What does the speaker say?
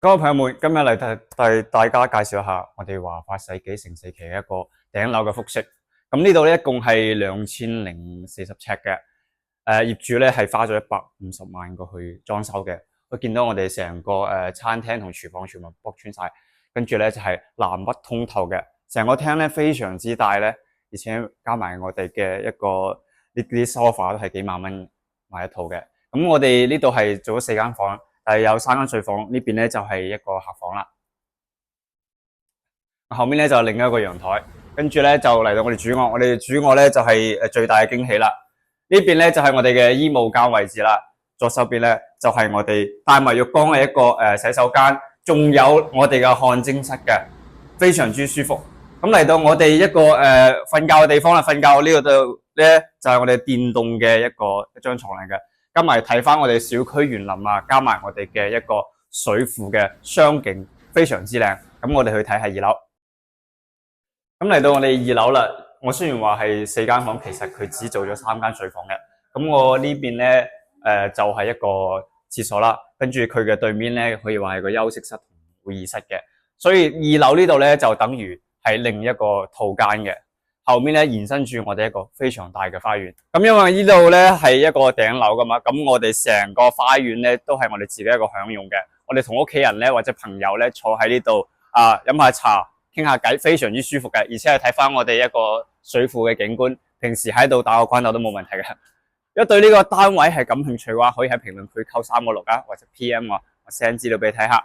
各位朋友們，今日嚟替大家介紹一下我哋華發世紀城4期嘅一個頂樓嘅複式。咁呢度咧一共係2040尺嘅，業主咧係花咗150萬過去裝修嘅。我見到我哋成個餐廳同廚房全部剝穿晒，跟住咧就係南北通透嘅，成個廳咧非常之大咧，而且加埋我哋嘅一個呢啲 sofa 都係幾萬蚊買一套嘅。咁我哋呢度係做咗4間房。有3間睡房，呢邊咧就係一個客房啦。後面咧就另一個陽台，跟住咧就嚟到我哋主臥。我哋主臥咧就係最大嘅驚喜啦。呢邊咧就係我哋嘅衣帽間位置啦。左手邊咧就係我哋帶埋浴缸嘅一個洗手間，仲有我哋嘅汗蒸室嘅，非常之舒服。咁嚟到我哋一個瞓覺嘅地方啦，瞓覺呢個度咧就係我哋電動嘅一張床嚟嘅。加埋睇翻我哋小區園林啊，加埋我哋嘅一個水庫嘅雙景，非常之靚。咁我哋去睇下2樓。咁嚟到我哋2樓啦，我雖然話係4間房，其實佢只做咗3間睡房嘅。咁我呢邊咧就係一個廁所啦，跟住佢嘅對面咧可以話係個休息室同會議室嘅。所以2樓呢度咧就等於係另一個套間嘅。後面咧延伸住我哋一個非常大嘅花園。咁因為呢度咧係一個頂樓噶嘛，咁我哋成個花園咧都係我哋自己一個享用嘅。我哋同屋企人咧或者朋友咧坐喺呢度飲下茶傾下偈，非常之舒服嘅。而且係睇翻我哋一個水庫嘅景觀，平時喺度打個關斗都冇問題嘅。如果對呢個單位係感興趣嘅話，可以喺評論區扣3個6啊，或者 PM 我 send 資料俾你睇下。